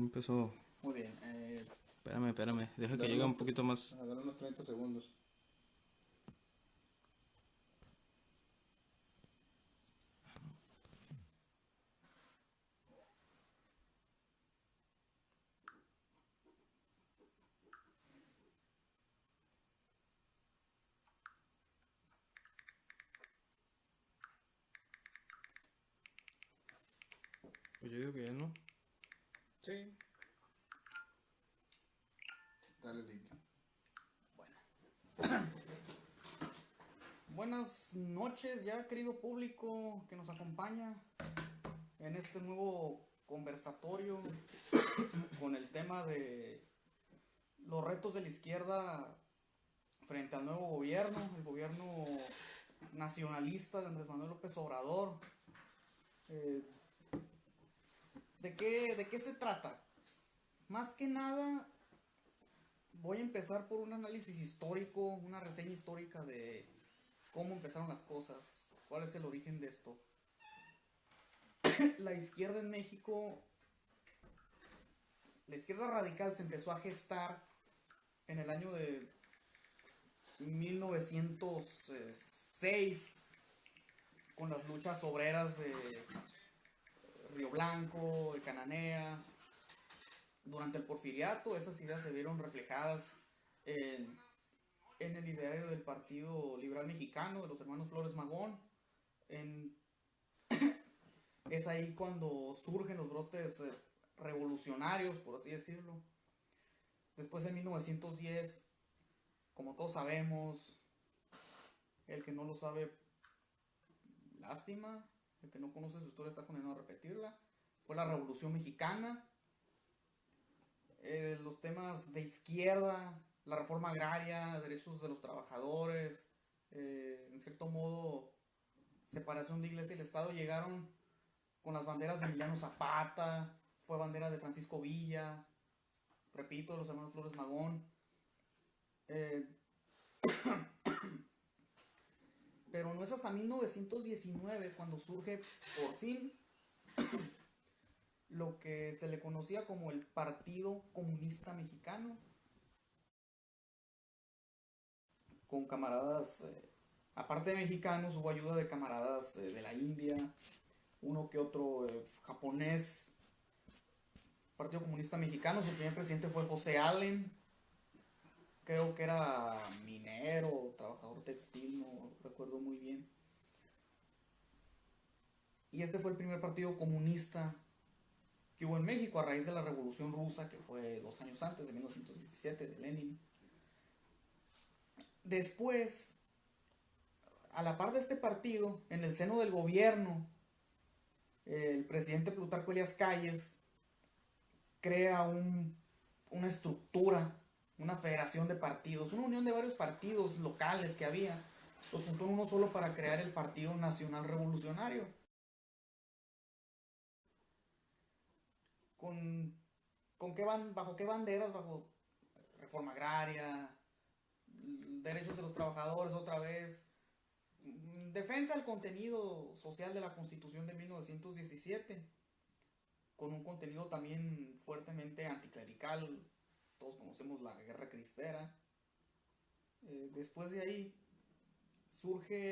empezó. Muy bien. Espérame. Deja que Dale llegue un unos- poquito más. Dale unos 30 segundos. Pues yo digo que ya no. Sí. Dale link. Buenas noches ya, querido público que nos acompaña en este nuevo conversatorio con el tema de los retos de la izquierda frente al nuevo gobierno, el gobierno nacionalista de Andrés Manuel López Obrador. ¿De qué se trata? Más que nada, voy a empezar por un análisis histórico, una reseña histórica de cómo empezaron las cosas, cuál es el origen de esto. La izquierda en México, la izquierda radical se empezó a gestar en el año de 1906 con las luchas obreras de Río Blanco, de Cananea. Durante el Porfiriato, esas ideas se vieron reflejadas en el ideario del Partido Liberal Mexicano, de los hermanos Flores Magón. Es ahí cuando surgen los brotes revolucionarios, por así decirlo. Después en 1910, como todos sabemos, el que no lo sabe, lástima, el que no conoce su historia está condenado a repetirla. Fue la Revolución Mexicana. Los temas de izquierda, la reforma agraria, derechos de los trabajadores, en cierto modo, separación de iglesia y el Estado, llegaron con las banderas de Emiliano Zapata, fue bandera de Francisco Villa, repito, de los hermanos Flores Magón. Pero no es hasta 1919 cuando surge por fin lo que se le conocía como el Partido Comunista Mexicano, con camaradas, aparte de mexicanos, hubo ayuda de camaradas de la India, uno que otro japonés. Partido Comunista Mexicano, su primer presidente fue José Allen, creo que era minero, trabajador textil, no recuerdo muy bien. Y este fue el primer partido comunista que hubo en México a raíz de la Revolución Rusa, que fue 2 años antes, de 1917, de Lenin. Después, a la par de este partido, en el seno del gobierno, el presidente Plutarco Elías Calles crea una estructura, una federación de partidos, una unión de varios partidos locales que había, los juntó en uno solo para crear el Partido Nacional Revolucionario. ¿Bajo qué banderas? Bajo reforma agraria, derechos de los trabajadores otra vez, defensa del contenido social de la Constitución de 1917, con un contenido también fuertemente anticlerical. Todos conocemos la Guerra Cristera. Después de ahí surge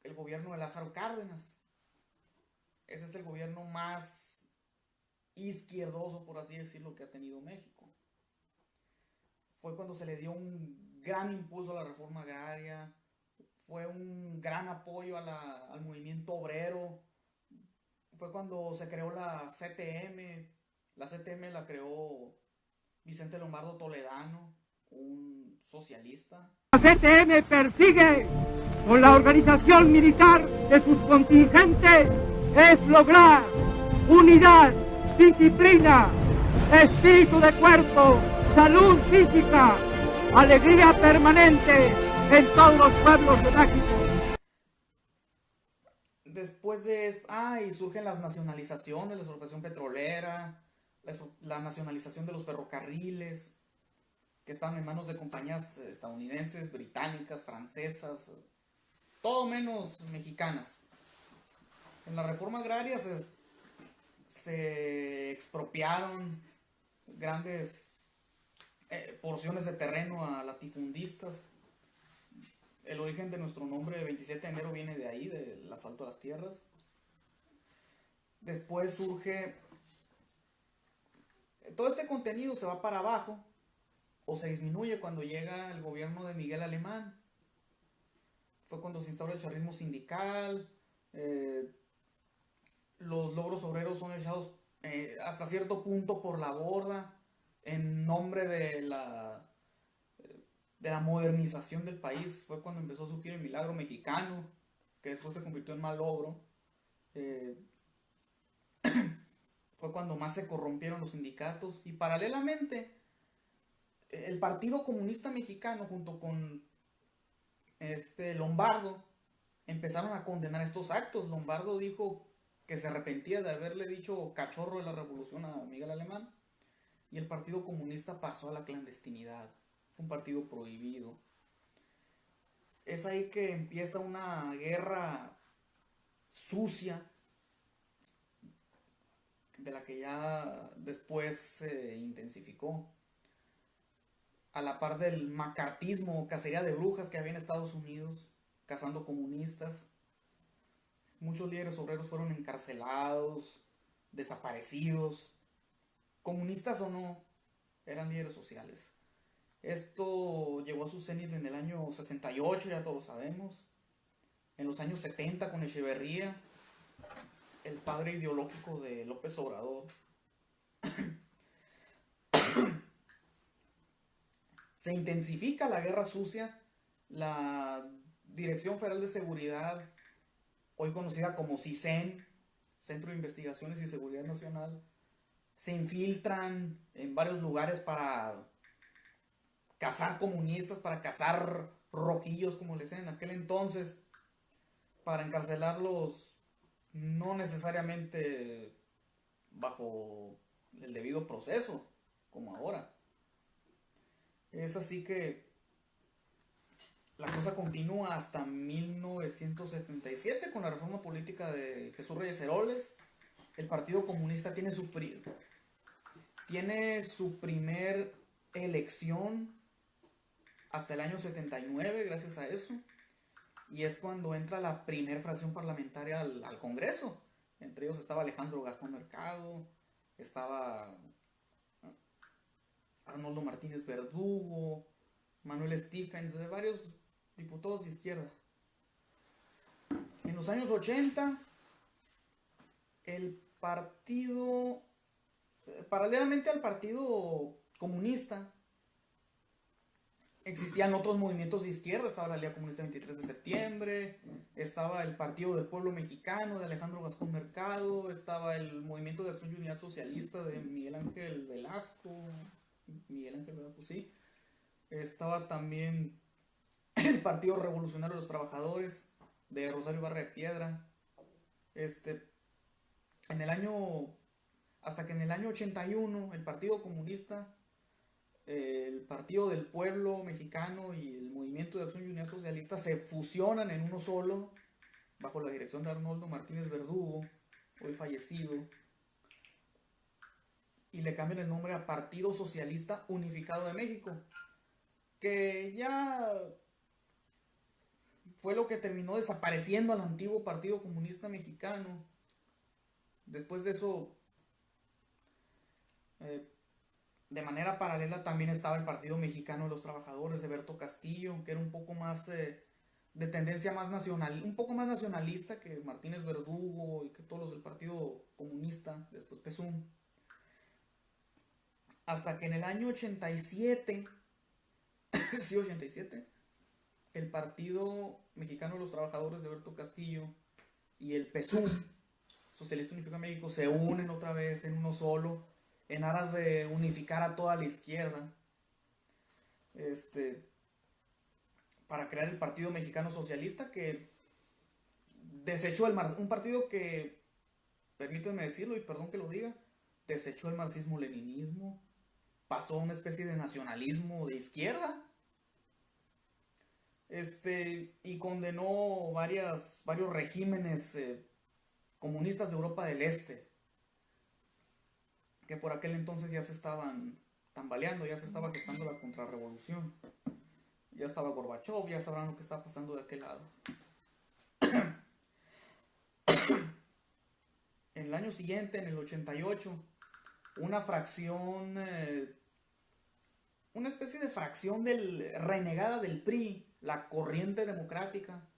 el gobierno de Lázaro Cárdenas. Ese es el gobierno más izquierdoso, por así decirlo, que ha tenido México. Fue cuando se le dio un gran impulso a la reforma agraria, fue un gran apoyo al movimiento obrero. Fue cuando se creó la CTM. La CTM la creó Vicente Lombardo Toledano, un socialista. La CTM persigue con la organización militar de sus contingentes es lograr unidad, disciplina, espíritu de cuerpo, salud física, alegría permanente en todos los pueblos de México. Después de esto, y surgen las nacionalizaciones, la expropiación petrolera, la nacionalización de los ferrocarriles, que estaban en manos de compañías estadounidenses, británicas, francesas, todo menos mexicanas. En la reforma agraria se expropiaron grandes porciones de terreno a latifundistas. El origen de nuestro nombre 27 de enero viene de ahí, del asalto a las tierras. Después surge, todo este contenido se va para abajo o se disminuye cuando llega el gobierno de Miguel Alemán. Fue cuando se instaura el charrismo sindical, los logros obreros son echados hasta cierto punto por la borda en nombre de la modernización del país. Fue cuando empezó a surgir el milagro mexicano, que después se convirtió en malogro. Fue cuando más se corrompieron los sindicatos, y paralelamente el Partido Comunista Mexicano junto con Lombardo empezaron a condenar estos actos. Lombardo dijo que se arrepentía de haberle dicho cachorro de la revolución a Miguel Alemán, y el Partido Comunista pasó a la clandestinidad. Fue un partido prohibido. Es ahí que empieza una guerra sucia, de la que ya después se intensificó, a la par del macartismo, cacería de brujas que había en Estados Unidos, cazando comunistas. Muchos líderes obreros fueron encarcelados, desaparecidos, comunistas o no, eran líderes sociales. Esto llegó a su cenit en el año 68, ya todos lo sabemos. En los años 70 con Echeverría, el padre ideológico de López Obrador. Se intensifica la guerra sucia. La Dirección Federal de Seguridad, hoy conocida como CISEN, Centro de Investigaciones y Seguridad Nacional, se infiltran en varios lugares para cazar comunistas, para cazar rojillos, como les decían en aquel entonces, para encarcelarlos no necesariamente bajo el debido proceso, como ahora. Es así que la cosa continúa hasta 1977 con la reforma política de Jesús Reyes Heroles. El Partido Comunista tiene su primer elección hasta el año 79, gracias a eso. Y es cuando entra la primer fracción parlamentaria al Congreso. Entre ellos estaba Alejandro Gastón Mercado, estaba Arnoldo Martínez Verdugo, Manuel Stephens, de varios diputados de izquierda. En los años 80, el partido, paralelamente al Partido Comunista, existían otros movimientos de izquierda. Estaba la Liga Comunista 23 de septiembre, estaba el Partido del Pueblo Mexicano de Alejandro Gastón Mercado, estaba el Movimiento de Acción y Unidad Socialista de Miguel Ángel Velasco, sí. Estaba también el Partido Revolucionario de los Trabajadores de Rosario Ibarra de Piedra. Hasta que en el año 81 el Partido Comunista, el Partido del Pueblo Mexicano y el Movimiento de Acción y Unidad Socialista se fusionan en uno solo, bajo la dirección de Arnoldo Martínez Verdugo, hoy fallecido, y le cambian el nombre a Partido Socialista Unificado de México, que ya fue lo que terminó desapareciendo al antiguo Partido Comunista Mexicano. Después de eso, de manera paralela también estaba el Partido Mexicano de los Trabajadores de Berto Castillo, que era un poco más de tendencia más nacional, un poco más nacionalista que Martínez Verdugo y que todos los del Partido Comunista, después PSUM. Hasta que en el año 87, sí, 87, el Partido Mexicano de los Trabajadores de Berto Castillo y el PSUM, Socialista Unificado de México, se unen otra vez en uno solo, en aras de unificar a toda la izquierda, para crear el Partido Mexicano Socialista, que desechó un partido que, permítanme decirlo y perdón que lo diga, desechó el marxismo-leninismo, pasó a una especie de nacionalismo de izquierda, y condenó varios regímenes comunistas de Europa del Este. que por aquel entonces ya se estaban tambaleando, ya se estaba gestando la contrarrevolución. Ya estaba Gorbachov, ya sabrán lo que estaba pasando de aquel lado. En el año siguiente, en el 88, una fracción, una especie de fracción renegada del PRI, la Corriente Democrática,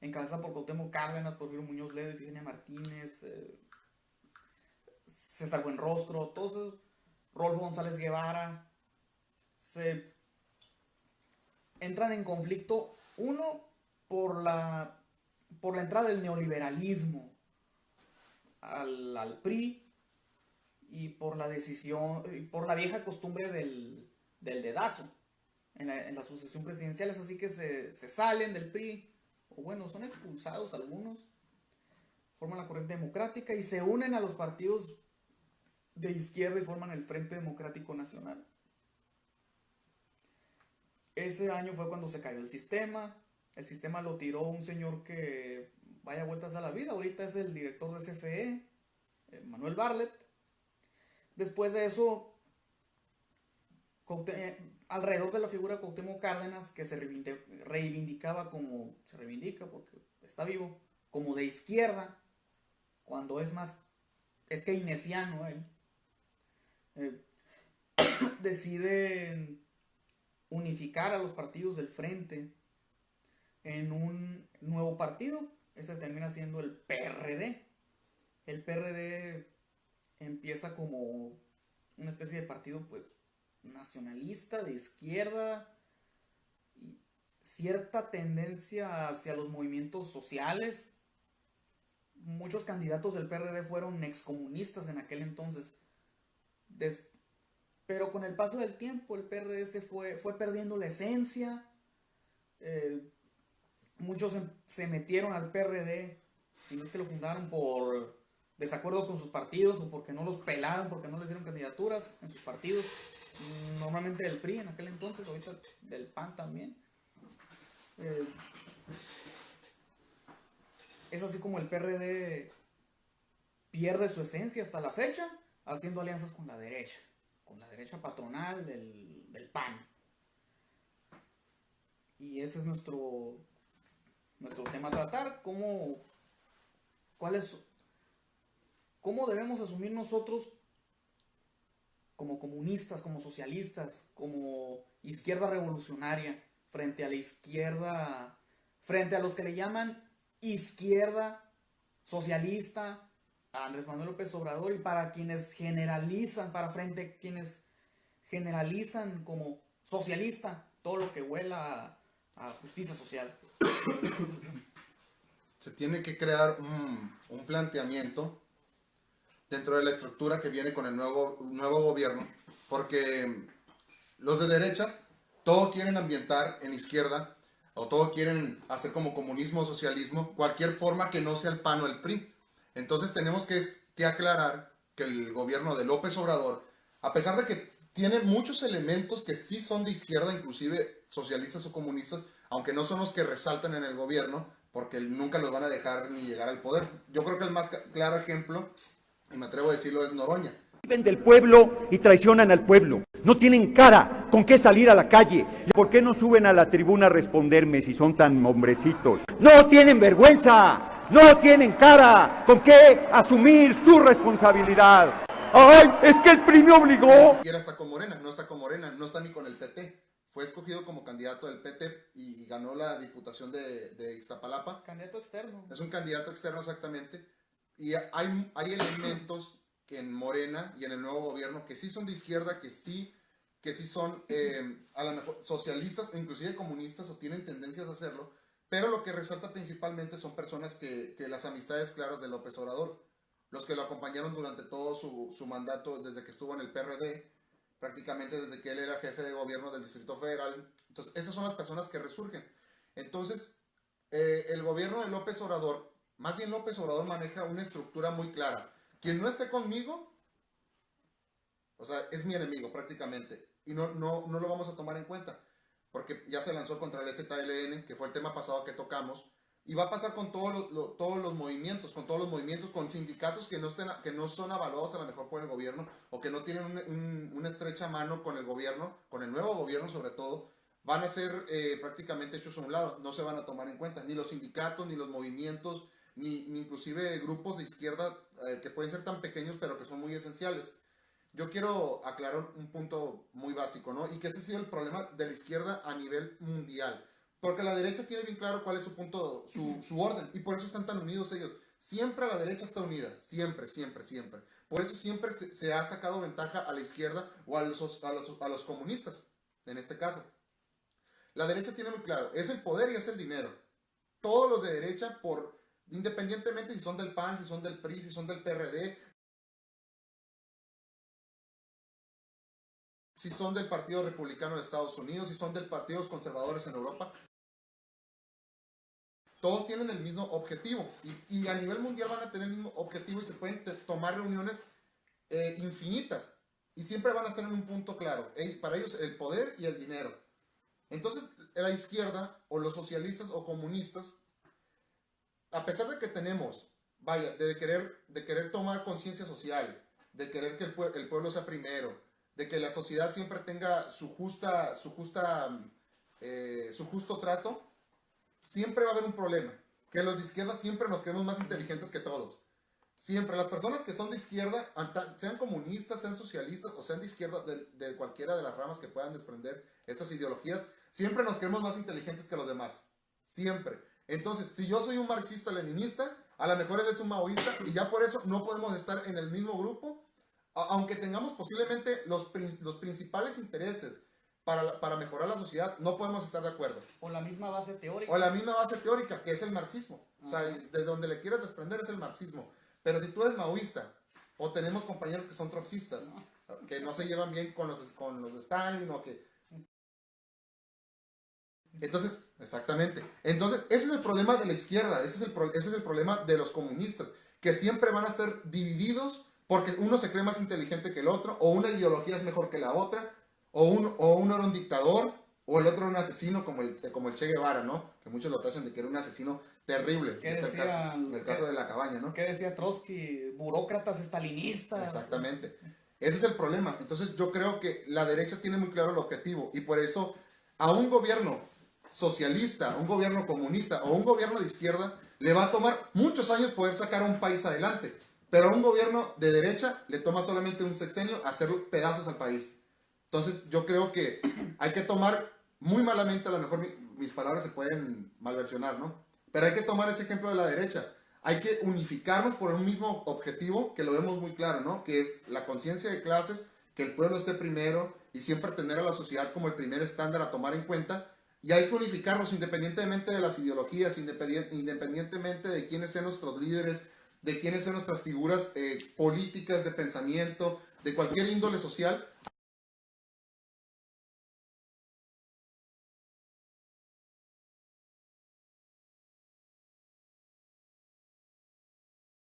encabezada por Cuauhtémoc Cárdenas, Porfirio Muñoz Ledo, Ifigenia Martínez, César Buenrostro, todos esos, Rodolfo González Guevara, se entran en conflicto, uno, por la entrada del neoliberalismo al PRI, y por la decisión, y por la vieja costumbre del dedazo en la sucesión presidencial. Es así que se salen del PRI, o bueno, son expulsados algunos, forman la Corriente Democrática y se unen a los partidos de izquierda y forman el Frente Democrático Nacional. Ese año fue cuando se cayó el sistema. El sistema lo tiró un señor que vaya vueltas a la vida. Ahorita es el director de CFE, Manuel Bartlett. Después de eso, alrededor de la figura de Cuauhtémoc Cárdenas, que se reivindicaba como, se reivindica porque está vivo, como de izquierda, cuando es keynesiano él, decide unificar a los partidos del frente en un nuevo partido. Ese termina siendo el PRD. El PRD empieza como una especie de partido pues nacionalista, de izquierda, y cierta tendencia hacia los movimientos sociales. Muchos candidatos del PRD fueron excomunistas en aquel entonces. Pero con el paso del tiempo el PRD fue perdiendo la esencia. Muchos se metieron al PRD, si no es que lo fundaron por desacuerdos con sus partidos o porque no los pelaron, porque no les dieron candidaturas en sus partidos. Normalmente del PRI en aquel entonces, ahorita del PAN también. Es así como el PRD pierde su esencia hasta la fecha, haciendo alianzas con la derecha patronal del PAN. Y ese es nuestro tema a tratar, cómo debemos asumir nosotros como comunistas, como socialistas, como izquierda revolucionaria, frente a la izquierda, frente a los que le llaman izquierda socialista, a Andrés Manuel López Obrador, y para quienes generalizan, frente a quienes generalizan como socialista todo lo que huela a justicia social. Se tiene que crear un planteamiento dentro de la estructura que viene con el nuevo gobierno, porque los de derecha todo quieren ambientar en izquierda, o todo quieren hacer como comunismo o socialismo, cualquier forma que no sea el PAN o el PRI. Entonces tenemos que aclarar que el gobierno de López Obrador, a pesar de que tiene muchos elementos que sí son de izquierda, inclusive socialistas o comunistas, aunque no son los que resaltan en el gobierno, porque nunca los van a dejar ni llegar al poder. Yo creo que el más claro ejemplo, y me atrevo a decirlo, es Noroña. Viven del pueblo y traicionan al pueblo. No tienen cara con qué salir a la calle. ¿Por qué no suben a la tribuna a responderme si son tan hombrecitos? ¡No tienen vergüenza! ¡No tienen cara con qué asumir su responsabilidad! ¡Ay, es que el PRI me obligó! Ni siquiera está con Morena, no está ni con el PT. Fue escogido como candidato del PT y ganó la diputación de Iztapalapa. Candidato externo. Es un candidato externo exactamente. Y hay elementos que en Morena y en el nuevo gobierno que sí son de izquierda, que sí son a lo mejor socialistas o inclusive comunistas, o tienen tendencias a hacerlo, pero lo que resalta principalmente son personas que las amistades claras de López Obrador, los que lo acompañaron durante todo su mandato desde que estuvo en el PRD, prácticamente desde que él era jefe de gobierno del Distrito Federal. Entonces esas son las personas que resurgen. Entonces el gobierno de López Obrador, más bien López Obrador, maneja una estructura muy clara. Quien no esté conmigo, o sea, es mi enemigo prácticamente, y no lo vamos a tomar en cuenta, porque ya se lanzó contra el ZLN, que fue el tema pasado que tocamos, Y va a pasar con todos los movimientos, con sindicatos que no son avalados a lo mejor por el gobierno, o que no tienen una estrecha mano con el gobierno, con el nuevo gobierno sobre todo, van a ser prácticamente hechos a un lado, no se van a tomar en cuenta, ni los sindicatos, ni los movimientos, ni inclusive grupos de izquierda que pueden ser tan pequeños, pero que son muy esenciales. Yo quiero aclarar un punto muy básico, ¿no? Y que ese ha sido el problema de la izquierda a nivel mundial. Porque la derecha tiene bien claro cuál es su punto, su orden, y por eso están tan unidos ellos. Siempre la derecha está unida, siempre, siempre, siempre. Por eso siempre se ha sacado ventaja a la izquierda o a los comunistas, en este caso. La derecha tiene muy claro, es el poder y es el dinero. Todos los de derecha, independientemente si son del PAN, si son del PRI, si son del PRD, si son del Partido Republicano de Estados Unidos, si son del Partido de los Conservadores en Europa, todos tienen el mismo objetivo, y a nivel mundial van a tener el mismo objetivo, y se pueden tomar reuniones infinitas, y siempre van a estar en un punto claro. Para ellos el poder y el dinero. Entonces la izquierda o los socialistas o comunistas, a pesar de que tenemos, de querer tomar conciencia social, de querer que el pueblo sea primero, de que la sociedad siempre tenga su justo trato, siempre va a haber un problema, que los de izquierda siempre nos creemos más inteligentes que todos. Siempre, las personas que son de izquierda, sean comunistas, sean socialistas o sean de izquierda, de cualquiera de las ramas que puedan desprender estas ideologías, siempre nos creemos más inteligentes que los demás. Siempre. Entonces, si yo soy un marxista-leninista, a lo mejor él es un maoísta, y ya por eso no podemos estar en el mismo grupo, aunque tengamos posiblemente los principales intereses para mejorar la sociedad, no podemos estar de acuerdo. O la misma base teórica. O la misma base teórica, que es el marxismo. O sea, de donde le quieras desprender es el marxismo. Pero si tú eres maoísta, o tenemos compañeros que son trotsistas, que no se llevan bien con los de Stalin, o que... Entonces, exactamente. Entonces, ese es el problema de la izquierda, ese es el problema de los comunistas, que siempre van a estar divididos porque uno se cree más inteligente que el otro, o una ideología es mejor que la otra, o uno era un dictador, o el otro era un asesino como el Che Guevara, ¿no? Que muchos lo tachan de que era un asesino terrible. ¿Qué decía? El caso de la cabaña, ¿no? ¿Qué decía Trotsky? Burócratas estalinistas. Exactamente. Ese es el problema. Entonces yo creo que la derecha tiene muy claro el objetivo, y por eso a un gobierno socialista, un gobierno comunista o un gobierno de izquierda le va a tomar muchos años poder sacar a un país adelante. Pero a un gobierno de derecha le toma solamente un sexenio hacer pedazos al país. Entonces yo creo que hay que tomar muy malamente, a lo mejor mis palabras se pueden malversionar, ¿no? Pero hay que tomar ese ejemplo de la derecha. Hay que unificarnos por un mismo objetivo, que lo vemos muy claro, ¿no? Que es la conciencia de clases, que el pueblo esté primero, y siempre tener a la sociedad como el primer estándar a tomar en cuenta. Y hay que unificarnos independientemente de las ideologías, independientemente de quiénes sean nuestros líderes, de quiénes sean nuestras figuras políticas, de pensamiento, de cualquier índole social.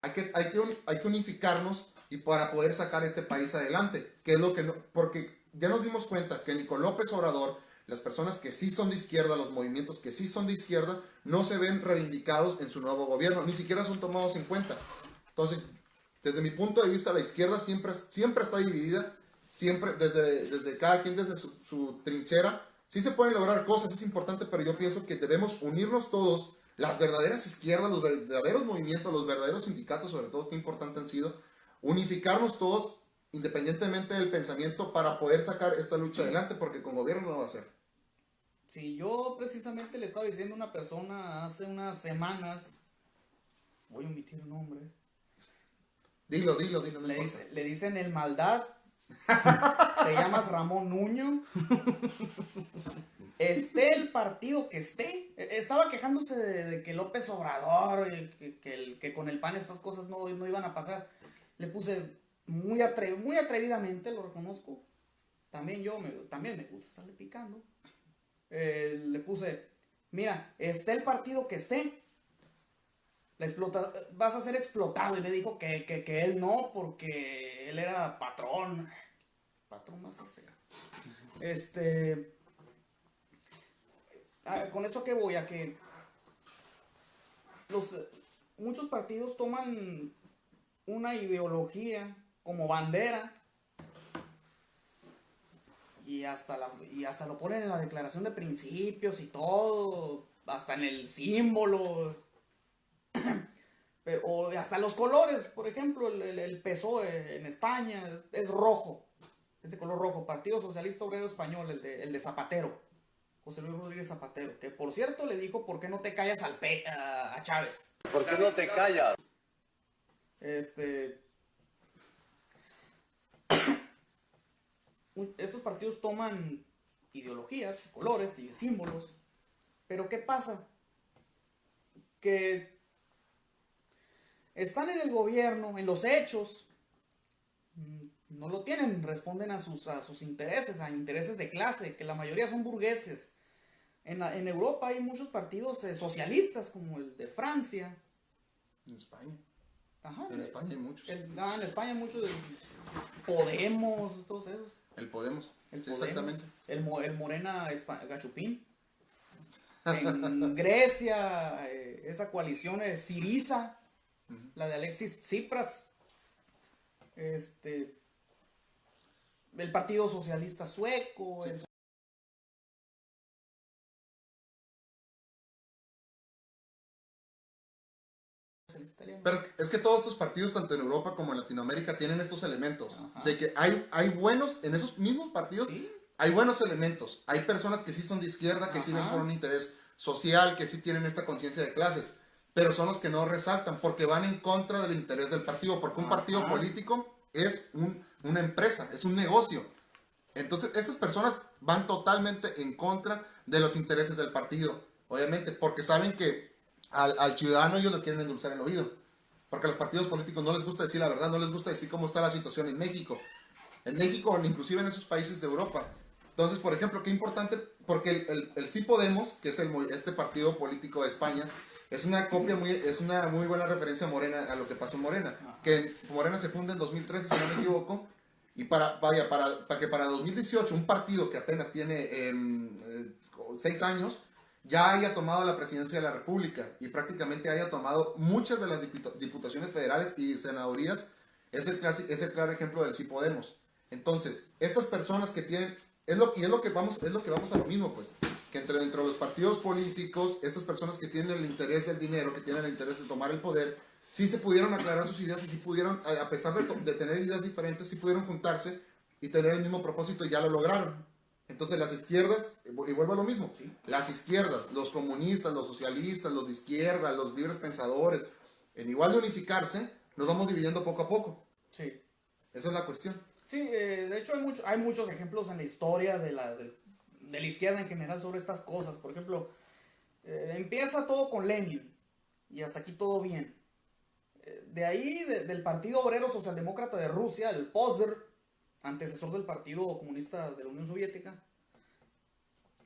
Hay que unificarnos, y para poder sacar este país adelante, que es lo que no, porque ya nos dimos cuenta que ni con López Obrador, las personas que sí son de izquierda, los movimientos que sí son de izquierda, no se ven reivindicados en su nuevo gobierno, ni siquiera son tomados en cuenta. Entonces, desde mi punto de vista, la izquierda siempre está dividida, siempre desde cada quien desde su trinchera. Sí se pueden lograr cosas, es importante, pero yo pienso que debemos unirnos todos, las verdaderas izquierdas, los verdaderos movimientos, los verdaderos sindicatos, sobre todo, qué importante han sido, unificarnos todos independientemente del pensamiento para poder sacar esta lucha adelante, porque con gobierno no va a ser. Sí, yo precisamente le estaba diciendo a una persona hace unas semanas, voy a omitir el nombre. Dilo, no importa. Le dicen el maldad, te llamas Ramón Nuño, esté el partido que esté. Estaba quejándose de que López Obrador, que con el PAN estas cosas no iban a pasar. Le puse muy atrevidamente, lo reconozco. También me gusta estarle picando. Le puse, mira, esté el partido que esté, vas a ser explotado. Y me dijo que él no, porque él era patrón más a ser. Con eso que voy a que muchos partidos toman una ideología como bandera y hasta lo ponen en la declaración de principios y todo, hasta en el símbolo, o hasta los colores. Por ejemplo, el PSOE en España es rojo, es de color rojo, Partido Socialista Obrero Español, el de Zapatero, José Luis Rodríguez Zapatero, que por cierto le dijo: ¿por qué no te callas a Chávez? ¿Por qué no te callas? Estos partidos toman ideologías, colores y símbolos, pero ¿qué pasa? Que están en el gobierno, en los hechos, no lo tienen, responden a sus intereses, a intereses de clase, que la mayoría son burgueses. En Europa hay muchos partidos socialistas, como el de Francia. En España. Ajá, En España hay muchos. en España hay muchos, Podemos, todos esos. El Podemos. El Sí, Podemos, exactamente. el Morena Gachupín. En Grecia, esa coalición es Syriza, la de Alexis Tsipras. El Partido Socialista Sueco. Sí. Pero es que todos estos partidos, tanto en Europa como en Latinoamérica, tienen estos elementos. Ajá. De que hay buenos, en esos mismos partidos, Sí. hay buenos elementos. Hay personas que sí son de izquierda, que sí ven Ajá. por un interés social, que sí tienen esta conciencia de clases. Pero son los que no resaltan porque van en contra del interés del partido. Porque un partido Ajá. político es una empresa, es un negocio. Entonces, esas personas van totalmente en contra de los intereses del partido. Obviamente, porque saben que al ciudadano ellos lo quieren endulzar el oído. Porque a los partidos políticos no les gusta decir la verdad, no les gusta decir cómo está la situación en México. En México, o inclusive en esos países de Europa. Entonces, por ejemplo, qué importante, porque el Sí Podemos, que es este partido político de España, es una muy buena referencia a Morena, a lo que pasó en Morena. Que Morena se funda en 2013, si no me equivoco. Y para que para 2018 un partido que apenas tiene 6 años ya haya tomado la presidencia de la República y prácticamente haya tomado muchas de las diputaciones federales y senadurías, es el claro ejemplo del Sí Podemos. Entonces, estas personas que tienen, es lo que vamos a lo mismo, pues, que dentro de los partidos políticos, estas personas que tienen el interés del dinero, que tienen el interés de tomar el poder, sí se pudieron aclarar sus ideas y sí pudieron, a pesar de tener ideas diferentes, sí pudieron juntarse y tener el mismo propósito y ya lo lograron. Entonces las izquierdas, y vuelvo a lo mismo, Sí. las izquierdas, los comunistas, los socialistas, los de izquierda, los libres pensadores, en igual de unificarse, nos vamos dividiendo poco a poco. Sí. Esa es la cuestión. Sí, de hecho hay muchos ejemplos en la historia de la izquierda en general sobre estas cosas. Por ejemplo, empieza todo con Lenin y hasta aquí todo bien. De ahí, del Partido Obrero Socialdemócrata de Rusia, el POSDER, antecesor del Partido Comunista de la Unión Soviética,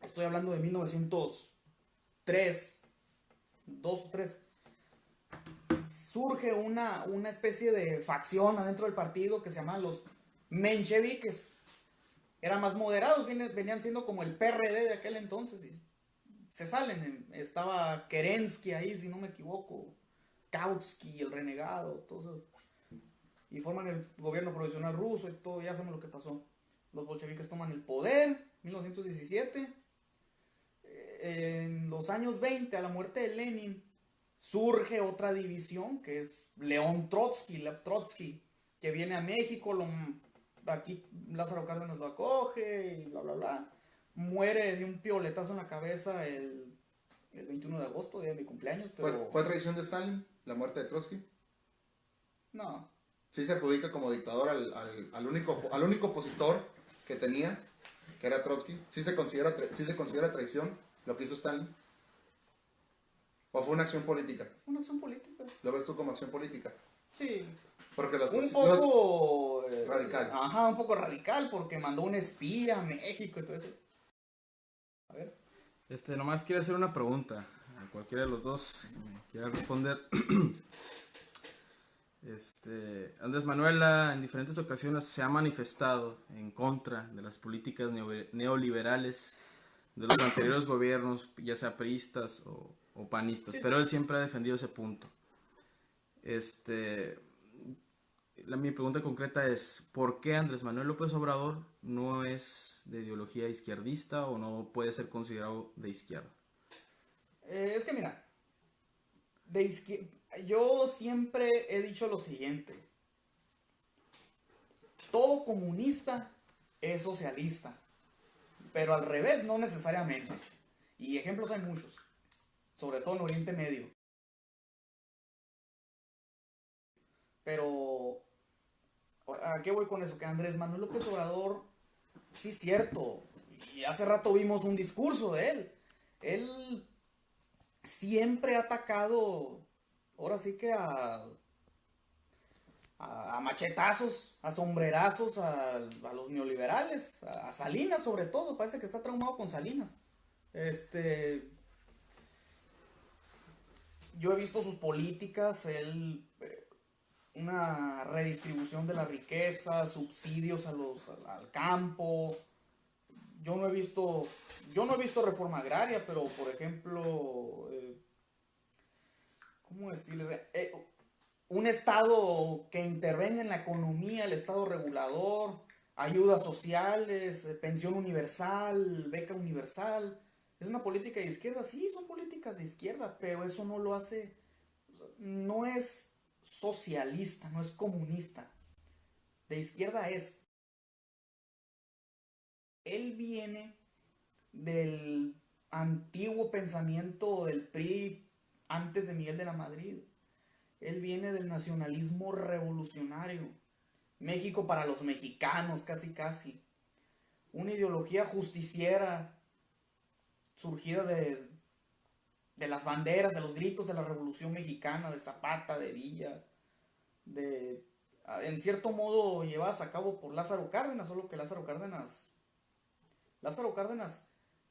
estoy hablando de 1903, 2 o 3, surge una especie de facción adentro del partido que se llaman los mencheviques. Eran más moderados, venían siendo como el PRD de aquel entonces, y se salen. Estaba Kerensky ahí, si no me equivoco, Kautsky, el renegado, todo eso, y forman el gobierno provisional ruso y todo. Ya sabemos lo que pasó. Los bolcheviques toman el poder, 1917. En los años 20, a la muerte de Lenin, surge otra división que es Lev Trotsky, que viene a México, aquí Lázaro Cárdenas lo acoge y bla bla bla. Muere de un pioletazo en la cabeza el 21 de agosto, día de mi cumpleaños, pero ¿Fue traición de Stalin, la muerte de Trotsky? no. Sí se adjudica como dictador al único opositor que tenía, que era Trotsky. Sí se considera traición lo que hizo Stalin. ¿O fue una acción política? Una acción política. ¿Lo ves tú como acción política? Sí. Porque los Un poco radical. Ajá, un poco radical, porque mandó un espía a México y todo eso. A ver. Nomás quiero hacer una pregunta a cualquiera de los dos que me quiera responder. Andrés Manuel en diferentes ocasiones se ha manifestado en contra de las políticas neoliberales de los anteriores gobiernos, ya sea priistas o panistas, Sí. pero él siempre ha defendido ese punto. Mi pregunta concreta es, ¿por qué Andrés Manuel López Obrador no es de ideología izquierdista o no puede ser considerado de izquierda? Es que mira, yo siempre he dicho lo siguiente: todo comunista es socialista, pero al revés no necesariamente. Y ejemplos hay muchos, sobre todo en Oriente Medio. Pero, ¿a qué voy con eso? Que Andrés Manuel López Obrador, sí es cierto, y hace rato vimos un discurso de él. Él siempre ha atacado, ahora sí que a machetazos, a sombrerazos, a los neoliberales, a Salinas sobre todo. Parece que está traumado con Salinas. Yo he visto sus políticas, una redistribución de la riqueza, subsidios al campo. Yo no he visto reforma agraria, pero por ejemplo, ¿cómo decirles? Un estado que intervenga en la economía, el estado regulador, ayudas sociales, pensión universal, beca universal. ¿Es una política de izquierda? Sí, son políticas de izquierda, pero eso no lo hace, no es socialista, no es comunista. De izquierda es. Él viene del antiguo pensamiento del PRI antes de Miguel de la Madrid. Él viene del nacionalismo revolucionario. México para los mexicanos, casi casi. Una ideología justiciera surgida de las banderas, de los gritos de la Revolución Mexicana, de Zapata, de Villa, en cierto modo llevadas a cabo por Lázaro Cárdenas, solo que Lázaro Cárdenas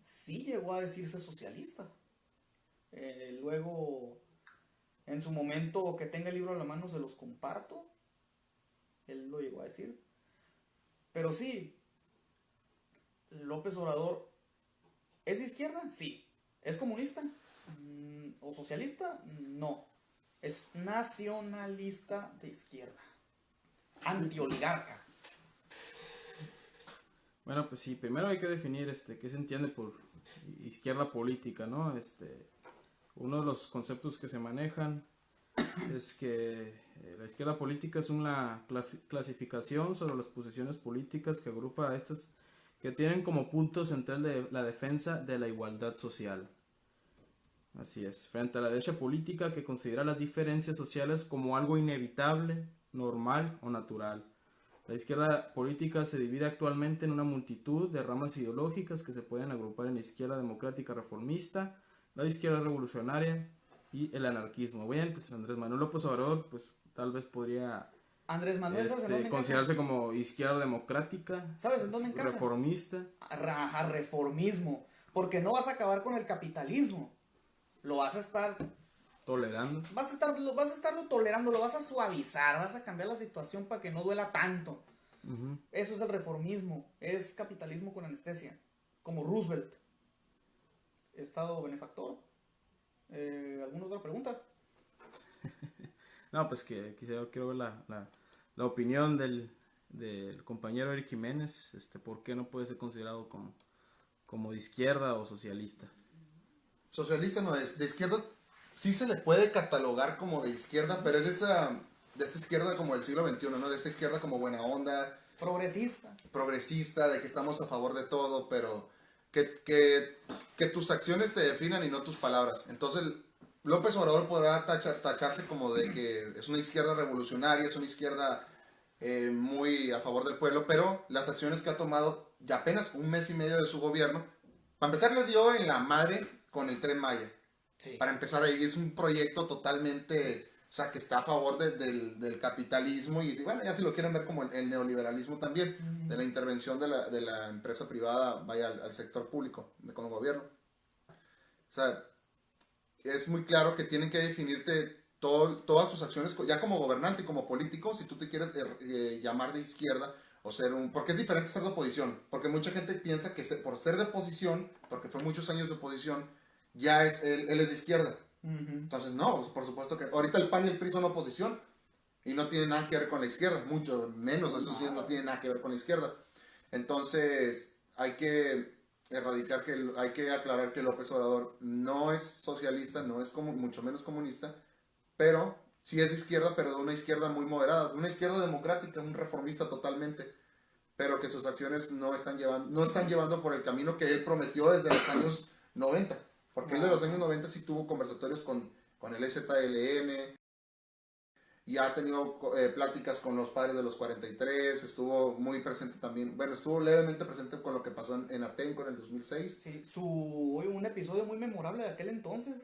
sí llegó a decirse socialista. Luego, en su momento que tenga el libro a la mano se los comparto. Él lo llegó a decir. Pero sí, López Obrador, ¿es de izquierda? Sí. ¿Es comunista? ¿O socialista? No. Es nacionalista de izquierda. Antioligarca. Bueno, pues sí, primero hay que definir qué se entiende por izquierda política, ¿no? Uno de los conceptos que se manejan es que la izquierda política es una clasificación sobre las posiciones políticas que agrupa a estas que tienen como punto central de la defensa de la igualdad social. Así es, frente a la derecha política que considera las diferencias sociales como algo inevitable, normal o natural. La izquierda política se divide actualmente en una multitud de ramas ideológicas que se pueden agrupar en la izquierda democrática reformista, la izquierda revolucionaria y el anarquismo. Bien, pues Andrés Manuel López Obrador, pues tal vez podría Andrés Manuel, ¿sabes en dónde considerarse como izquierda democrática. ¿Sabes en dónde encaja? Reformista. A reformismo. Porque no vas a acabar con el capitalismo. Lo vas a estar tolerando. Vas a estarlo tolerando, lo vas a suavizar, vas a cambiar la situación para que no duela tanto. Eso es el reformismo, es capitalismo con anestesia, como Roosevelt. Estado benefactor. ¿Alguna otra pregunta? No, pues que quiero ver la opinión del compañero Eric Jiménez, ¿por qué no puede ser considerado como de izquierda o socialista? Socialista no es, de izquierda sí se le puede catalogar como de izquierda, pero es de esta izquierda como del siglo XXI, ¿no? De esta izquierda como buena onda. Progresista, de que estamos a favor de todo, pero que tus acciones te definan y no tus palabras. Entonces, López Obrador podrá tacharse como de que es una izquierda revolucionaria, es una izquierda muy a favor del pueblo, pero las acciones que ha tomado ya apenas un mes y medio de su gobierno, para empezar le dio en la madre con el Tren Maya. Sí. Para empezar ahí es un proyecto totalmente, o sea, que está a favor del capitalismo y bueno, ya si lo quieren ver como el neoliberalismo también, de la intervención de la empresa privada, vaya al sector público, con el gobierno. O sea, es muy claro que tienen que definirte todas sus acciones, ya como gobernante y como político, si tú te quieres llamar de izquierda o ser porque es diferente ser de oposición, porque mucha gente piensa que por ser de oposición, porque fue muchos años de oposición, ya es, él es de izquierda. Ujú. Entonces, no, pues, por supuesto que ahorita el PAN y el PRI son oposición y no tiene nada que ver con la izquierda, mucho menos, eso sí, no tiene nada que ver con la izquierda. Entonces, hay que erradicar, hay que aclarar que López Obrador no es socialista, no es como, mucho menos comunista, pero sí es de izquierda, pero de una izquierda muy moderada, de una izquierda democrática, un reformista totalmente, pero que sus acciones no están llevando por el camino que él prometió desde los años 90, porque él de los años 90 sí tuvo conversatorios con el EZLN, y ha tenido pláticas con los padres de los 43, estuvo muy presente también, bueno, estuvo levemente presente con lo que pasó en Atenco en el 2006. Sí, un episodio muy memorable de aquel entonces.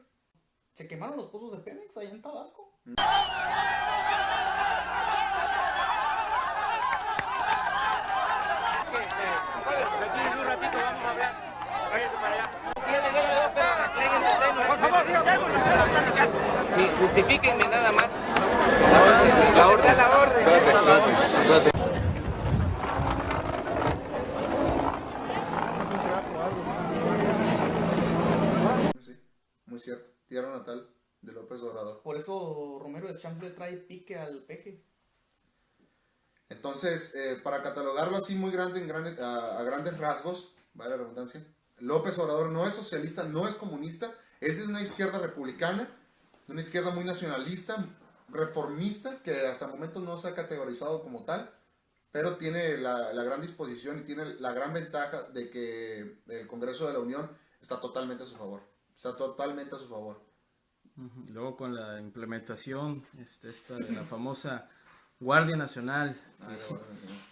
Se quemaron los pozos de Pemex allá en Tabasco. Aquí un ratito vamos a hablar. Váyanse para allá. Sí, justifíquenme nada más. La orden. La orden. Sí, muy cierto, tierra natal de López Obrador. Por eso Romero de Champs le trae pique al peje. Entonces, para catalogarlo así muy grande, a grandes rasgos, vale la redundancia, López Obrador no es socialista, no es comunista, es de una izquierda republicana, de una izquierda muy nacionalista, reformista, que hasta el momento no se ha categorizado como tal, pero tiene la gran disposición y tiene la gran ventaja de que el Congreso de la Unión está totalmente a su favor. Está totalmente a su favor. Y luego con la implementación esta de la famosa Guardia Nacional,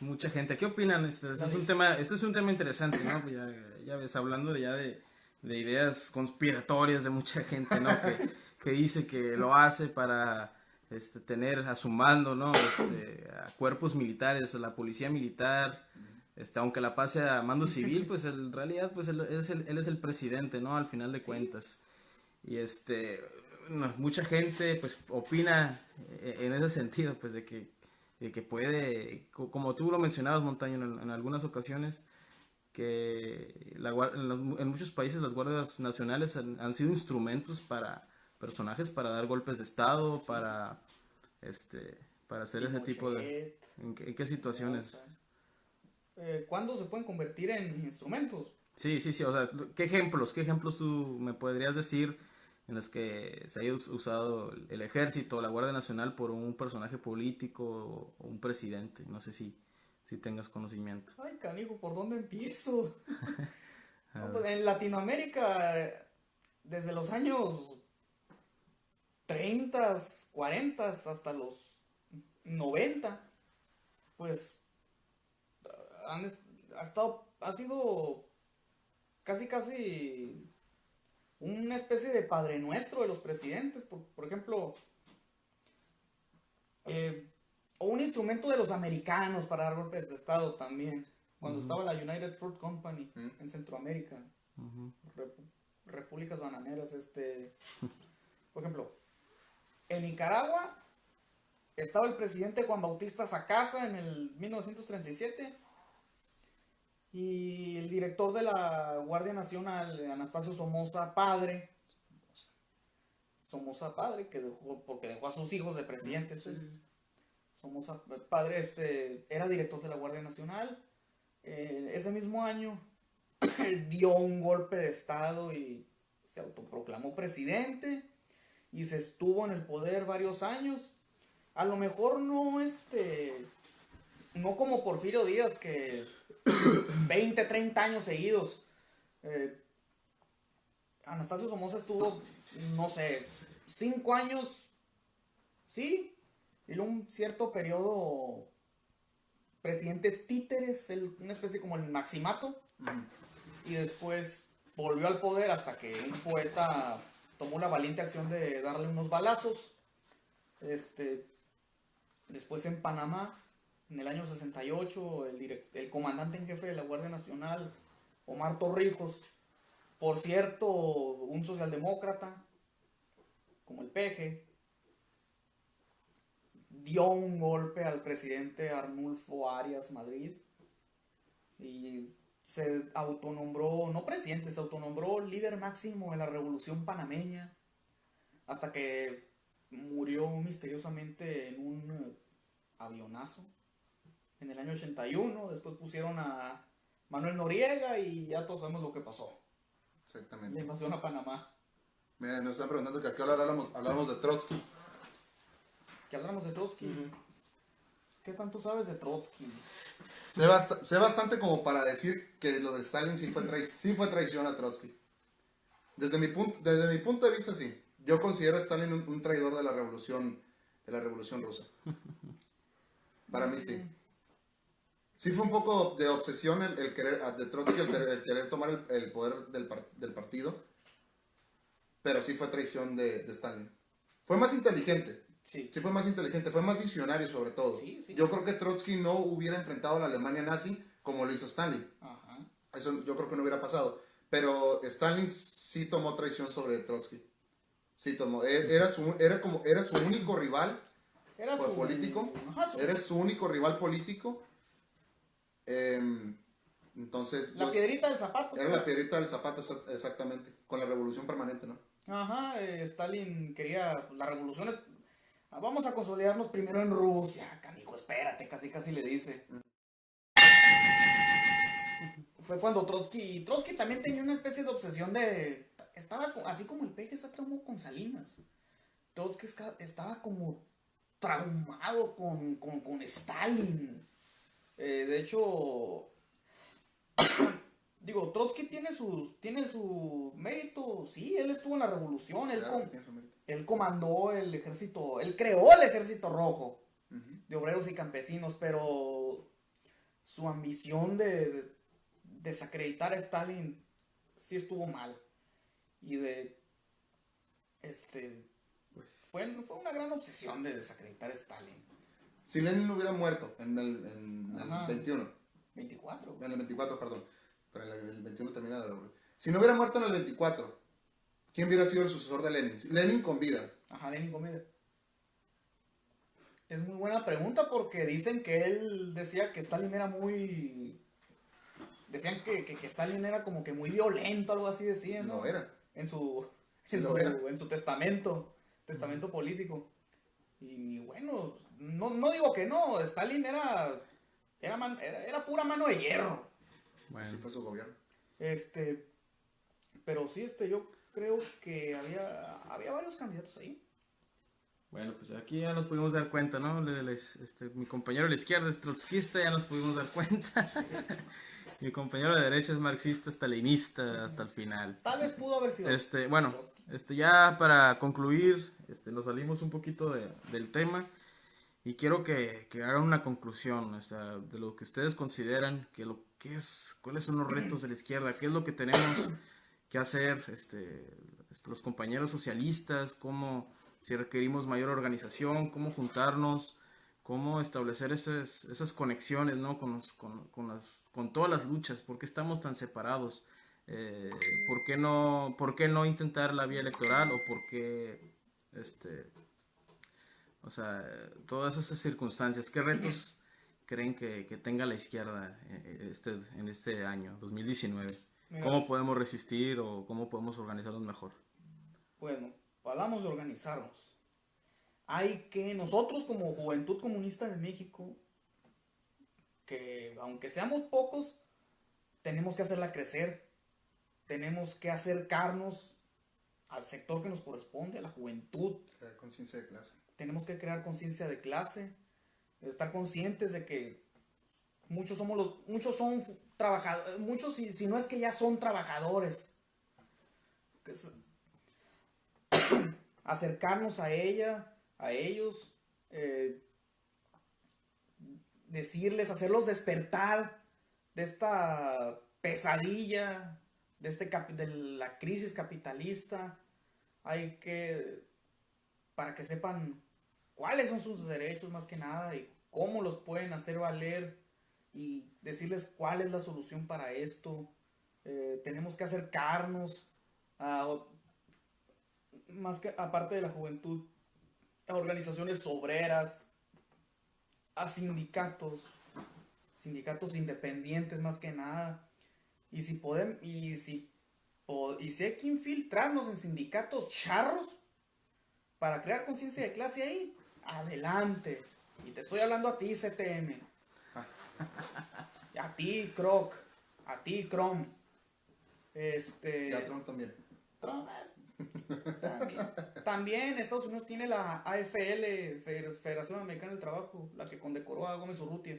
mucha gente, ¿qué opinan? Este es un tema interesante, ¿no? Pues ya ves, hablando ya de ideas conspiratorias de mucha gente, ¿no? Que dice que lo hace para tener a su mando, ¿no? A cuerpos militares, a la policía militar, aunque la pase a mando civil, pues en realidad pues él es el presidente, ¿no? Al final de cuentas. Y mucha gente pues opina en ese sentido, pues de que puede, como tú lo mencionabas, Montaño, en algunas ocasiones, que en muchos países las guardias nacionales han sido instrumentos para personajes para dar golpes de estado, para hacer ese tipo de... ¿En qué situaciones? ¿Cuándo se pueden convertir en instrumentos? Sí, o sea, ¿qué ejemplos tú me podrías decir en los que se haya usado el ejército o la Guardia Nacional por un personaje político o un presidente? No sé si tengas conocimiento. Ay, canijo, ¿por dónde empiezo? No, pues en Latinoamérica, desde los años 30, 40 hasta los 90, pues ha sido casi una especie de padre nuestro de los presidentes, por ejemplo, o un instrumento de los americanos para dar golpes de estado también, cuando estaba la United Fruit Company en Centroamérica, repúblicas bananeras, por ejemplo, en Nicaragua estaba el presidente Juan Bautista Sacasa en el 1937 y el director de la Guardia Nacional, Anastasio Somoza Padre, porque dejó a sus hijos de presidentes. Somoza Padre era director de la Guardia Nacional. Ese mismo año dio un golpe de estado y se autoproclamó presidente y se estuvo en el poder varios años. A lo mejor no como Porfirio Díaz, que 20, 30 años seguidos. Anastasio Somoza estuvo, no sé, 5 años, sí, y luego un cierto periodo presidentes títeres, una especie como el maximato, y después volvió al poder hasta que un poeta tomó la valiente acción de darle unos balazos. Después en Panamá, en el año 68, el comandante en jefe de la Guardia Nacional, Omar Torrijos, por cierto, un socialdemócrata, como el Peje, dio un golpe al presidente Arnulfo Arias Madrid y se autonombró, no presidente, se autonombró líder máximo de la revolución panameña, hasta que murió misteriosamente en un avionazo en el año 81. Después pusieron a Manuel Noriega y ya todos sabemos lo que pasó. La Exactamente. invasión a Panamá. Mira, nos están preguntando que a qué hora hablamos de Trotsky. Que hablamos de Trotsky. ¿Qué tanto sabes de Trotsky? Sé bastante como para decir que lo de Stalin sí fue traición a Trotsky. Desde mi punto de vista, sí. Yo considero a Stalin un traidor de la revolución rusa. Para mí sí. Sí fue un poco de obsesión el querer de Trotsky, el querer tomar el poder del partido. Pero sí fue traición de Stalin. Fue más inteligente. Sí. Sí fue más inteligente, fue más visionario sobre todo. Sí, sí. Yo creo que Trotsky no hubiera enfrentado a la Alemania nazi como lo hizo Stalin. Ajá. Eso yo creo que no hubiera pasado. Pero Stalin sí tomó traición sobre Trotsky. Sí tomó. Era su único rival Era su político. Ajá, Era su único rival político. Entonces. la piedrita del zapato. Era la piedrita del zapato, exactamente. Con la revolución permanente, ¿no? Ajá, Stalin quería la revolución. Vamos a consolidarnos primero en Rusia, canijo, espérate, casi le dice. Fue cuando Trotsky también tenía una especie de obsesión de... Estaba así como el peje está traumado con Salinas. Trotsky estaba como traumado con Stalin. De hecho... Digo, Trotsky tiene su mérito, sí, él estuvo en la revolución, Claro, tiene su mérito. él comandó el ejército, él creó el ejército rojo de obreros y campesinos, pero su ambición de desacreditar a Stalin sí estuvo mal. Y fue una gran obsesión de desacreditar a Stalin. Si Lenin no hubiera muerto en el Ajá. 21, 24. en el 24, perdón, pero el 21 termina la revolución. Si no hubiera muerto en el 24, ¿quién hubiera sido el sucesor de Lenin? Lenin con vida. Ajá, Lenin comida. Es muy buena pregunta porque dicen que él decía que Stalin era muy... Decían que Stalin era como que muy violento, algo así decían, ¿no? No era. En su testamento político. Y bueno, no digo que no, Stalin era pura mano de hierro. Bueno, Así fue su gobierno. Pero sí, yo creo que había varios candidatos ahí. bueno, pues aquí ya nos pudimos dar cuenta, ¿no? Mi compañero de la izquierda es trotskista, ya nos pudimos dar cuenta. Mi compañero de derecha es marxista, stalinista hasta el final. Tal vez pudo haber sido. Bueno, Trotsky. ya para concluir, nos salimos un poquito del tema y quiero que hagan una conclusión, o sea, de lo que ustedes consideran cuáles son los retos de la izquierda, qué es lo que tenemos que hacer, los compañeros socialistas, si requerimos mayor organización, cómo juntarnos, cómo establecer esas conexiones, ¿no? con todas las luchas, por qué estamos tan separados, por qué no intentar la vía electoral o por qué, o sea, todas esas circunstancias, qué retos creen que tenga la izquierda en este año, 2019, Mira, cómo podemos resistir o cómo podemos organizarnos mejor. Bueno, hablamos de organizarnos. Nosotros como Juventud Comunista de México, que aunque seamos pocos, tenemos que hacerla crecer, tenemos que acercarnos al sector que nos corresponde, a la juventud, Crear conciencia de clase. tenemos que crear conciencia de clase, estar conscientes de que muchos son trabajadores, muchos si no es que ya son trabajadores, acercarnos a ellos, decirles, hacerlos despertar de esta pesadilla, de la crisis capitalista. Para que sepan cuáles son sus derechos más que nada y cómo los pueden hacer valer y decirles cuál es la solución para esto. Tenemos que acercarnos más que aparte de la juventud, a organizaciones obreras, a sindicatos independientes más que nada, Y si podemos, y si hay que infiltrarnos en sindicatos charros para crear conciencia de clase ahí, adelante. Y te estoy hablando a ti, CTM. A ti, Croc. A ti, Chrome. Y a Trump también. Trump también Estados Unidos tiene la AFL, Federación Americana del Trabajo, la que condecoró a Gómez Urrutia.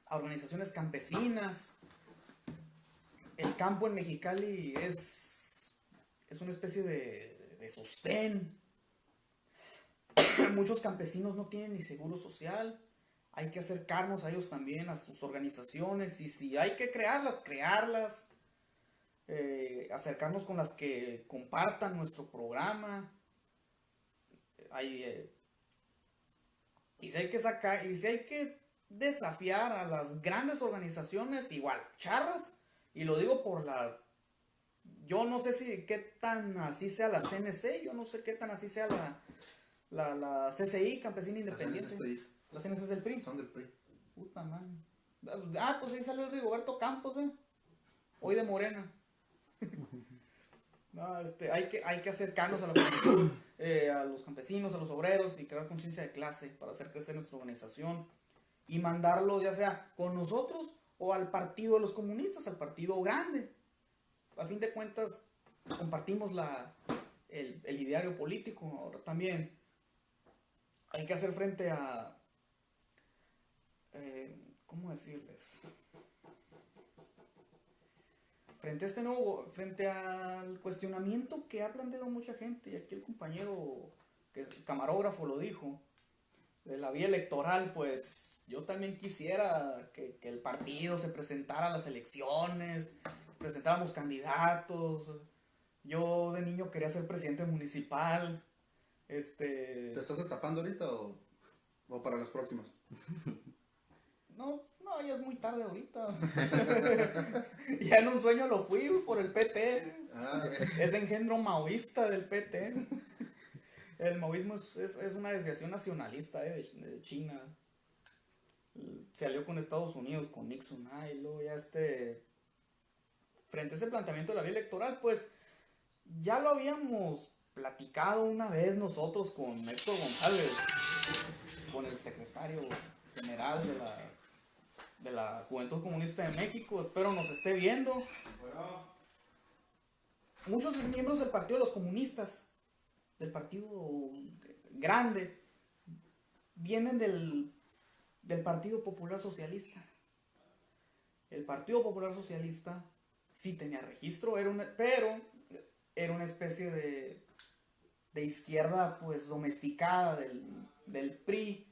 A organizaciones campesinas. El campo en Mexicali es una especie de sostén. Muchos campesinos no tienen ni seguro social. Hay que acercarnos a ellos también, a sus organizaciones, y si hay que crearlas, acercarnos con las que compartan nuestro programa. Y si hay que desafiar a las grandes organizaciones, igual, charras, y lo digo yo no sé qué tan así sea la CNC, yo no sé qué tan así sea la CCI, Campesina Independiente. Las CNC es del PRI. Son del PRI. Puta madre. Pues ahí salió el Rigoberto Campos, hoy de Morena. No, hay que acercarnos a la juventud, a los campesinos, a los obreros, y crear conciencia de clase para hacer crecer nuestra organización y mandarlo ya sea con nosotros o al partido de los comunistas, al partido grande. A fin de cuentas compartimos el ideario político. Ahora también hay que hacer frente a ¿cómo decirles? Frente al cuestionamiento que ha planteado mucha gente, y aquí el compañero, que es el camarógrafo, lo dijo, de la vía electoral, pues yo también quisiera que el partido se presentara a las elecciones, presentáramos candidatos. Yo de niño quería ser presidente municipal. ¿Te estás destapando ahorita o para las próximas? No, ya es muy tarde ahorita. Ya en un sueño lo fui por el PT. Es engendro maoísta del PT. El maoísmo es una desviación nacionalista de China. Se alió con Estados Unidos, con Nixon. Y luego ya frente a ese planteamiento de la vía electoral, pues ya lo habíamos platicado una vez nosotros con Héctor González, con el secretario general de la Juventud Comunista de México. Espero nos esté viendo. Muchos miembros del Partido de los Comunistas, del Partido Grande, vienen del Partido Popular Socialista. El Partido Popular Socialista sí tenía registro, pero era una especie de izquierda pues domesticada del PRI.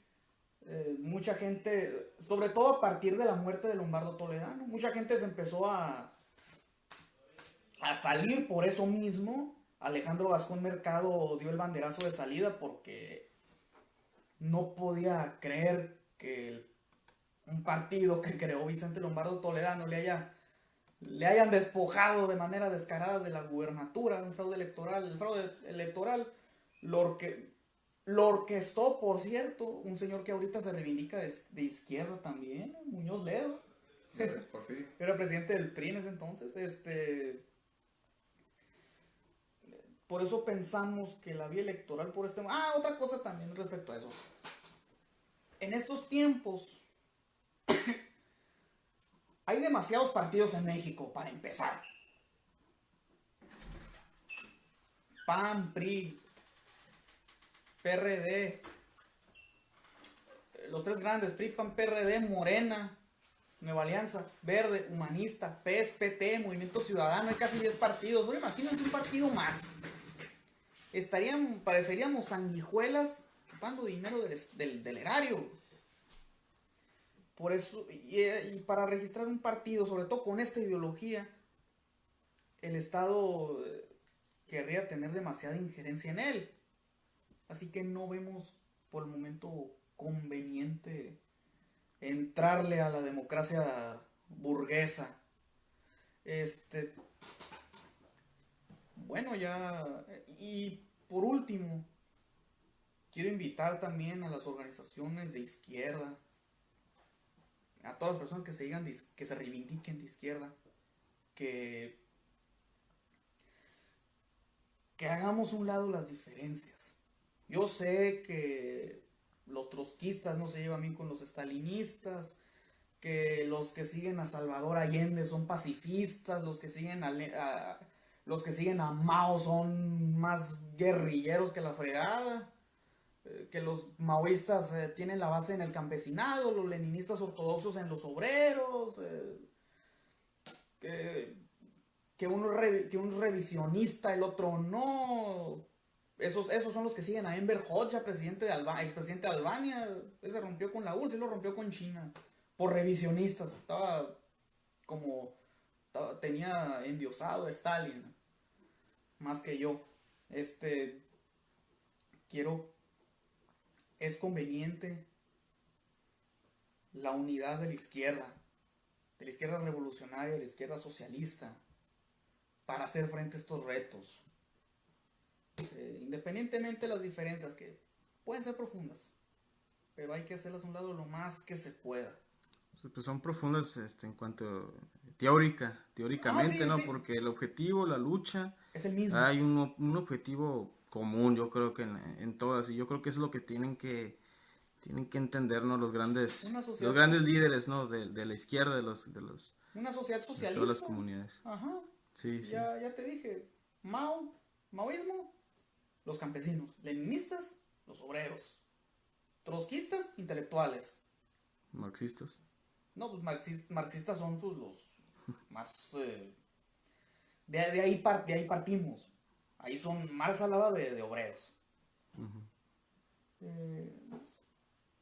Mucha gente, sobre todo a partir de la muerte de Lombardo Toledano, mucha gente se empezó a salir por eso mismo. Alejandro Gascón Mercado dio el banderazo de salida porque no podía creer que un partido que creó Vicente Lombardo Toledano le hayan despojado de manera descarada de la gubernatura, un fraude electoral. El fraude electoral lo orquestó, por cierto, un señor que ahorita se reivindica de izquierda también, Muñoz Ledo. Era presidente del PRI en ese entonces. Por eso pensamos que la vía electoral por otra cosa también respecto a eso. En estos tiempos hay demasiados partidos en México, para empezar. PAN, PRI, PRD, los tres grandes, PRI, PAN, PRD, Morena, Nueva Alianza, Verde, Humanista, PES, PT, Movimiento Ciudadano. Hay casi 10 partidos. Bueno, imagínense un partido más. Pareceríamos sanguijuelas chupando dinero del erario. Por eso, y para registrar un partido, sobre todo con esta ideología, el Estado querría tener demasiada injerencia en él. Así que no vemos por el momento conveniente entrarle a la democracia burguesa. Bueno, ya. Y por último, quiero invitar también a las organizaciones de izquierda, a todas las personas que se digan, que se reivindiquen de izquierda, que hagamos un lado las diferencias. Yo sé que los trotskistas no se llevan bien con los estalinistas, que los que siguen a Salvador Allende son pacifistas, los que siguen a Mao son más guerrilleros que la fregada, que los maoístas tienen la base en el campesinado, los leninistas ortodoxos en los obreros, que uno es revisionista, el otro no. Esos son los que siguen a Enver Hoxha, expresidente de Albania. Ese rompió con la URSS y lo rompió con China. Por revisionistas. Tenía endiosado a Stalin. Más que yo. Es conveniente la unidad de la izquierda revolucionaria, de la izquierda socialista, para hacer frente a estos retos. Independientemente de las diferencias, que pueden ser profundas, pero hay que hacerlas a un lado lo más que se pueda. Pues son profundas en cuanto teóricamente, sí, ¿no? sí. Porque el objetivo, la lucha, Es el mismo. hay un objetivo común, yo creo que en todas, y yo creo que eso es lo que tienen que entendernos los grandes líderes, ¿no? De la izquierda, de una sociedad socialista. todas las comunidades. Ajá. Sí, sí. Ya te dije, maoísmo, los campesinos, leninistas, los obreros, trotskistas, intelectuales. Marxistas. No, pues marxistas son pues, los más... de ahí partimos. Ahí Marx hablaba de obreros.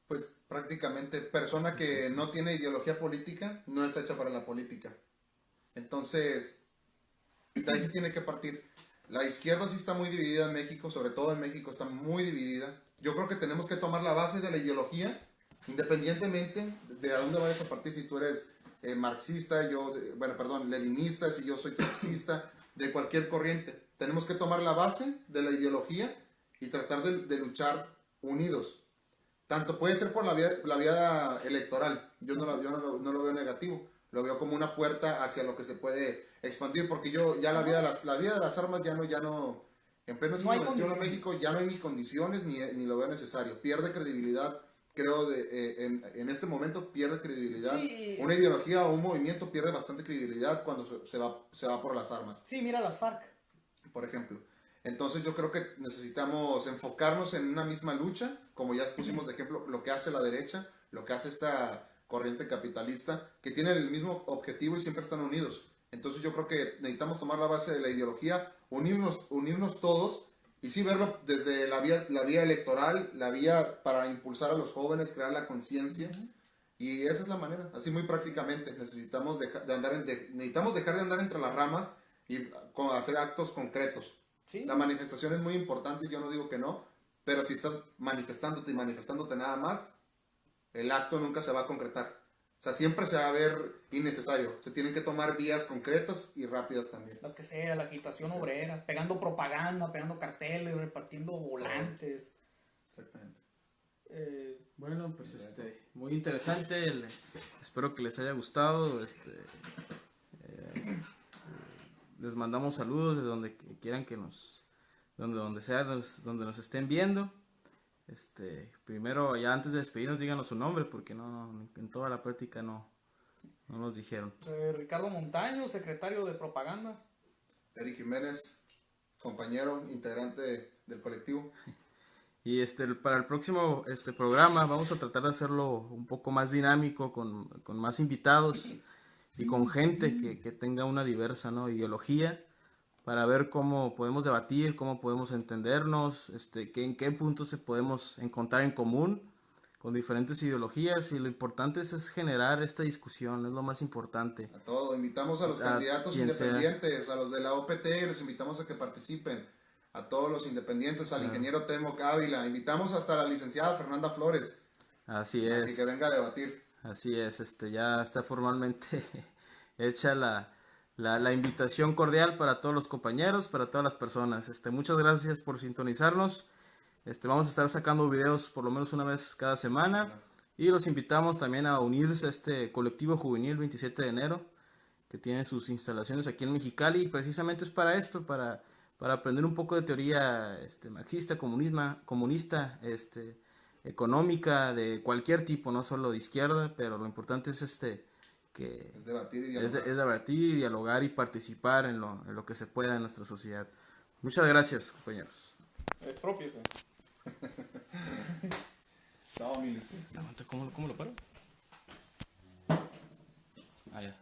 Pues prácticamente persona que no tiene ideología política no está hecha para la política. Entonces, de ahí se tiene que partir. La izquierda sí está muy dividida en México, sobre todo en México está muy dividida. Yo creo que tenemos que tomar la base de la ideología, independientemente de a dónde vayas a partir, si tú eres marxista, leninista, si yo soy trotskista, de cualquier corriente. Tenemos que tomar la base de la ideología y tratar de luchar unidos. Tanto puede ser por la vía electoral, yo no lo veo negativo, lo veo como una puerta hacia lo que se puede expandir, porque la vía de las armas ya no en pleno siglo XXI en México ya no hay ni condiciones ni lo veo necesario, pierde credibilidad, creo, en este momento pierde credibilidad, sí. Una ideología o un movimiento pierde bastante credibilidad cuando se va por las armas. Sí, mira las FARC. Por ejemplo. Entonces yo creo que necesitamos enfocarnos en una misma lucha, como ya pusimos de ejemplo lo que hace la derecha, lo que hace esta corriente capitalista, que tienen el mismo objetivo y siempre están unidos. Entonces yo creo que necesitamos tomar la base de la ideología, unirnos todos y sí verlo desde la vía electoral, la vía para impulsar a los jóvenes, crear la conciencia. Y esa es la manera, así muy prácticamente. Necesitamos dejar de andar entre las ramas y hacer actos concretos. ¿Sí? La manifestación es muy importante, yo no digo que no, pero si estás manifestándote nada más, el acto nunca se va a concretar. O sea, siempre se va a ver innecesario. Se tienen que tomar vías concretas y rápidas también. Las que sea, la agitación obrera, pegando propaganda, pegando carteles, repartiendo volantes. Exactamente. Bueno, pues muy interesante. Espero que les haya gustado. Les mandamos saludos de donde quieran donde sea, donde nos estén viendo. Primero, ya antes de despedirnos, díganos su nombre, porque en toda la práctica no nos dijeron. Ricardo Montaño, secretario de propaganda. Eric Jiménez, compañero, integrante del colectivo. Y para el próximo programa vamos a tratar de hacerlo un poco más dinámico, con más invitados y con gente que tenga una diversa, ¿no?, ideología, para ver cómo podemos debatir, cómo podemos entendernos, en qué puntos se podemos encontrar en común con diferentes ideologías, y lo importante es generar esta discusión, es lo más importante. A todo, invitamos a los candidatos independientes, a los de la OPT, los invitamos a que participen, a todos los independientes, al ingeniero Temo Ávila, invitamos hasta a la licenciada Fernanda Flores. Así es. Que venga a debatir. Así es, ya está formalmente hecha la invitación cordial para todos los compañeros, para todas las personas. Muchas gracias por sintonizarnos. Vamos a estar sacando videos por lo menos una vez cada semana. Y los invitamos también a unirse a este colectivo juvenil 27 de enero, que tiene sus instalaciones aquí en Mexicali, y precisamente es para esto, para aprender un poco de teoría marxista, comunista, económica, de cualquier tipo, no solo de izquierda, pero lo importante es que Es debatir y dialogar. es debatir y dialogar y participar en lo que se pueda en nuestra sociedad. Muchas gracias, compañeros. Expropiese. Sao, Mili. Aguanta, ¿cómo lo paro? Ah, ya.